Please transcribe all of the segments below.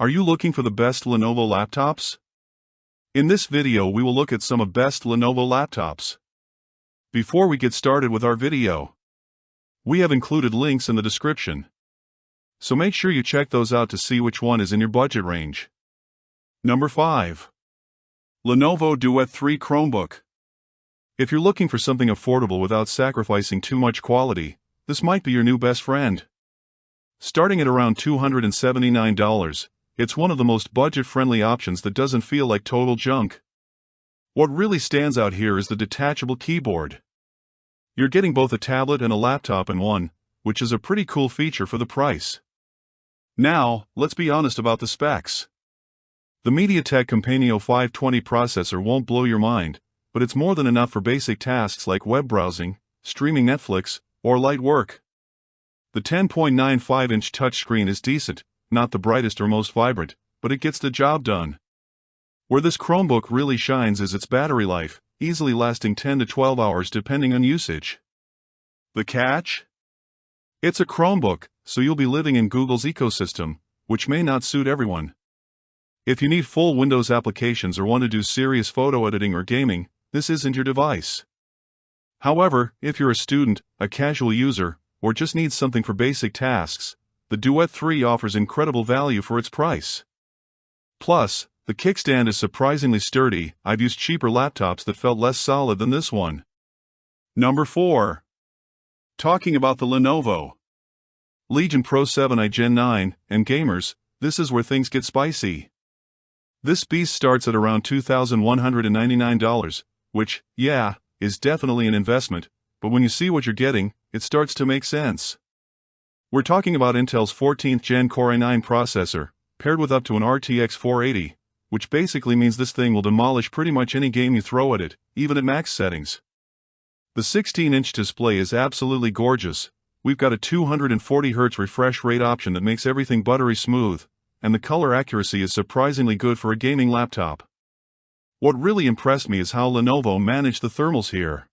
Are you looking for the best Lenovo laptops? In this video we will look at some of best Lenovo laptops. Before we get started with our video, we have included links in the description, so make sure you check those out to see which one is in your budget range. Number 5. Lenovo Duet 3 Chromebook. If you're looking for something affordable without sacrificing too much quality, this might be your new best friend. Starting at around $279, it's one of the most budget-friendly options that doesn't feel like total junk. What really stands out here is the detachable keyboard. You're getting both a tablet and a laptop in one, which is a pretty cool feature for the price. Now, let's be honest about the specs. The MediaTek Companion 520 processor won't blow your mind, but it's more than enough for basic tasks like web browsing, streaming Netflix, or light work. The 10.95-inch touchscreen is decent, not the brightest or most vibrant, but it gets the job done. Where this Chromebook really shines is its battery life, easily lasting 10 to 12 hours depending on usage. The catch? It's a Chromebook, so you'll be living in Google's ecosystem, which may not suit everyone. If you need full Windows applications or want to do serious photo editing or gaming, this isn't your device. However, if you're a student, a casual user, or just need something for basic tasks, the Duet 3 offers incredible value for its price. Plus, the kickstand is surprisingly sturdy. I've used cheaper laptops that felt less solid than this one. Number 4. Talking about the Lenovo Legion Pro 7i Gen 9, and gamers, this is where things get spicy. This beast starts at around $2,199, which, yeah, is definitely an investment, but when you see what you're getting, it starts to make sense. We're talking about Intel's 14th Gen Core i9 processor, paired with up to an RTX 480, which basically means this thing will demolish pretty much any game you throw at it, even at max settings. The 16-inch display is absolutely gorgeous. We've got a 240Hz refresh rate option that makes everything buttery smooth, and the color accuracy is surprisingly good for a gaming laptop. What really impressed me is how Lenovo managed the thermals here.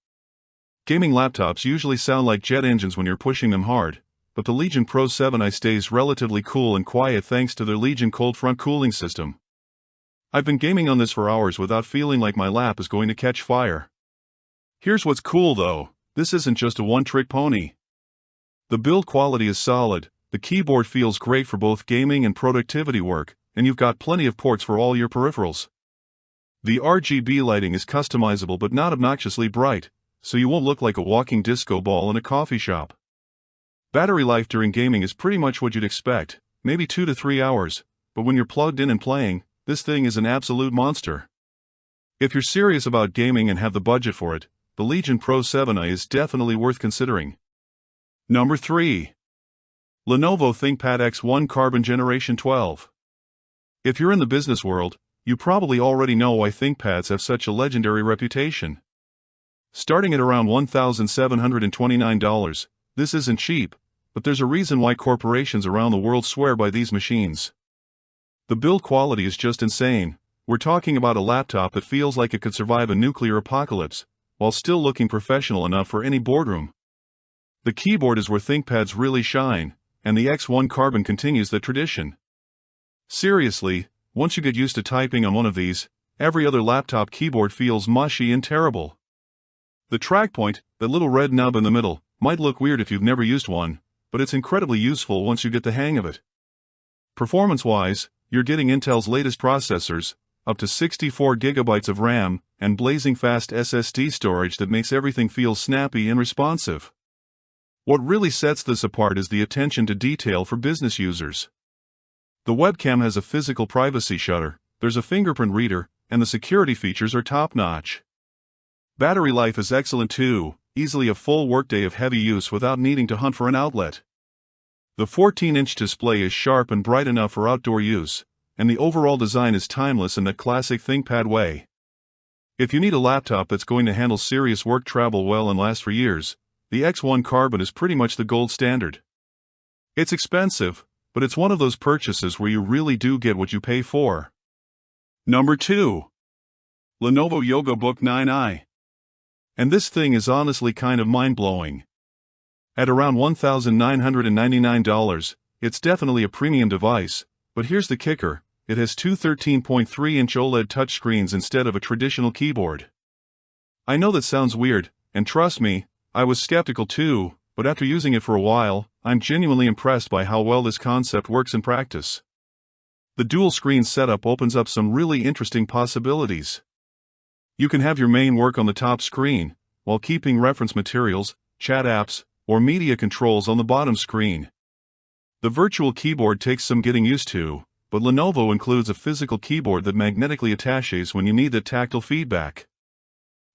Gaming laptops usually sound like jet engines when you're pushing them hard, but the Legion Pro 7i stays relatively cool and quiet thanks to their Legion cold front cooling system. I've been gaming on this for hours without feeling like my lap is going to catch fire. Here's what's cool though, this isn't just a one-trick pony. The build quality is solid, the keyboard feels great for both gaming and productivity work, and you've got plenty of ports for all your peripherals. The RGB lighting is customizable but not obnoxiously bright, so you won't look like a walking disco ball in a coffee shop. Battery life during gaming is pretty much what you'd expect, maybe 2 to 3 hours, but when you're plugged in and playing, this thing is an absolute monster. If you're serious about gaming and have the budget for it, the Legion Pro 7i is definitely worth considering. Number 3. Lenovo ThinkPad X1 Carbon Generation 12. If you're in the business world, you probably already know why ThinkPads have such a legendary reputation. Starting at around $1,729, this isn't cheap, but there's a reason why corporations around the world swear by these machines. The build quality is just insane. We're talking about a laptop that feels like it could survive a nuclear apocalypse, while still looking professional enough for any boardroom. The keyboard is where ThinkPads really shine, and the X1 Carbon continues the tradition. Seriously, once you get used to typing on one of these, every other laptop keyboard feels mushy and terrible. The trackpoint, that little red nub in the middle, might look weird if you've never used one, but it's incredibly useful once you get the hang of it. Performance-wise, you're getting Intel's latest processors, up to 64 GB of RAM, and blazing fast SSD storage that makes everything feel snappy and responsive. What really sets this apart is the attention to detail for business users. The webcam has a physical privacy shutter, there's a fingerprint reader, and the security features are top-notch. Battery life is excellent too, easily a full workday of heavy use without needing to hunt for an outlet. The 14-inch display is sharp and bright enough for outdoor use, and the overall design is timeless in that classic ThinkPad way. If you need a laptop that's going to handle serious work travel well and last for years, the X1 Carbon is pretty much the gold standard. It's expensive, but it's one of those purchases where you really do get what you pay for. Number 2. Lenovo YogaBook 9i. And this thing is honestly kind of mind-blowing. At around $1,999, it's definitely a premium device, But here's the kicker, it has two 13.3-inch OLED touchscreens instead of a traditional keyboard. I know that sounds weird, and trust me, I was skeptical too, but after using it for a while, I'm genuinely impressed by how well this concept works in practice. The dual-screen setup opens up some really interesting possibilities. You can have your main work on the top screen, while keeping reference materials, chat apps, or media controls on the bottom screen. The virtual keyboard takes some getting used to, but Lenovo includes a physical keyboard that magnetically attaches when you need the tactile feedback.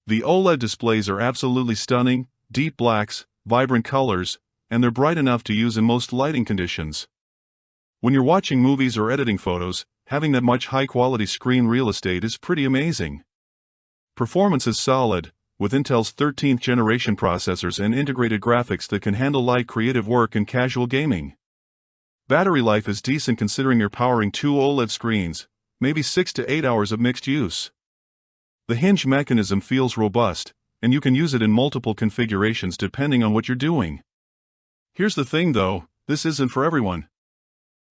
The OLED displays are absolutely stunning, deep blacks, vibrant colors, and they're bright enough to use in most lighting conditions. When you're watching movies or editing photos, having that much high-quality screen real estate is pretty amazing. Performance is solid, with Intel's 13th generation processors and integrated graphics that can handle light creative work and casual gaming. Battery life is decent considering you're powering two OLED screens, maybe 6 to 8 hours of mixed use. The hinge mechanism feels robust, and you can use it in multiple configurations depending on what you're doing. Here's the thing though, this isn't for everyone.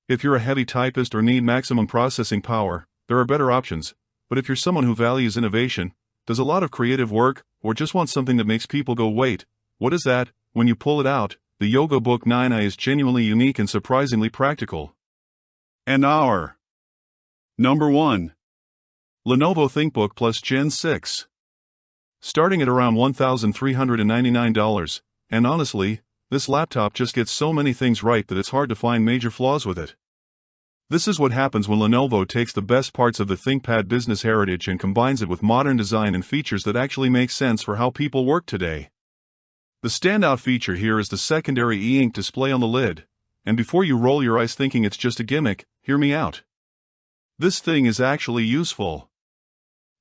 If you're a heavy typist or need maximum processing power, there are better options, but if you're someone who values innovation, does a lot of creative work, or just want something that makes people go wait, what is that, when you pull it out, the Yoga Book 9i is genuinely unique and surprisingly practical. And our number 1. Lenovo ThinkBook Plus Gen 6. Starting at around $1,399, and honestly, this laptop just gets so many things right that it's hard to find major flaws with it. This is what happens when Lenovo takes the best parts of the ThinkPad business heritage and combines it with modern design and features that actually make sense for how people work today. The standout feature here is the secondary e-ink display on the lid, and before you roll your eyes thinking it's just a gimmick, hear me out. This thing is actually useful.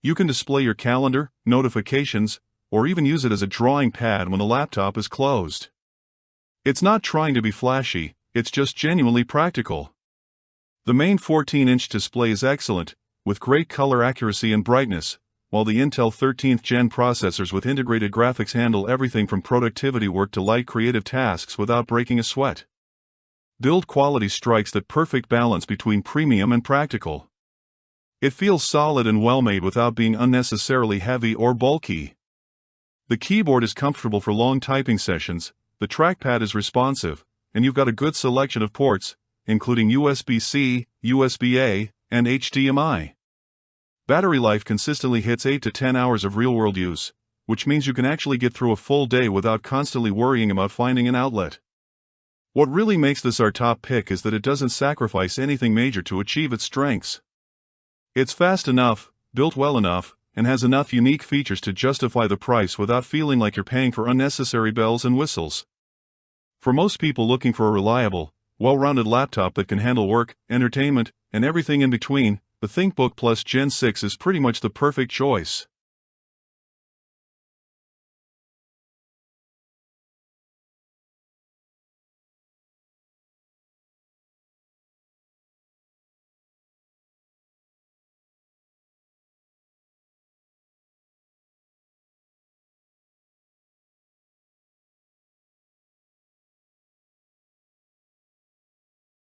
You can display your calendar, notifications, or even use it as a drawing pad when the laptop is closed. It's not trying to be flashy, it's just genuinely practical. The main 14-inch display is excellent, with great color accuracy and brightness, while the Intel 13th Gen processors with integrated graphics handle everything from productivity work to light creative tasks without breaking a sweat. Build quality strikes that perfect balance between premium and practical. It feels solid and well-made without being unnecessarily heavy or bulky. The keyboard is comfortable for long typing sessions, the trackpad is responsive, and you've got a good selection of ports, including USB-C, USB-A, and HDMI. Battery life consistently hits 8 to 10 hours of real-world use, which means you can actually get through a full day without constantly worrying about finding an outlet. What really makes this our top pick is that it doesn't sacrifice anything major to achieve its strengths. It's fast enough, built well enough, and has enough unique features to justify the price without feeling like you're paying for unnecessary bells and whistles. For most people looking for a reliable, well-rounded laptop that can handle work, entertainment, and everything in between, the ThinkBook Plus Gen 6 is pretty much the perfect choice.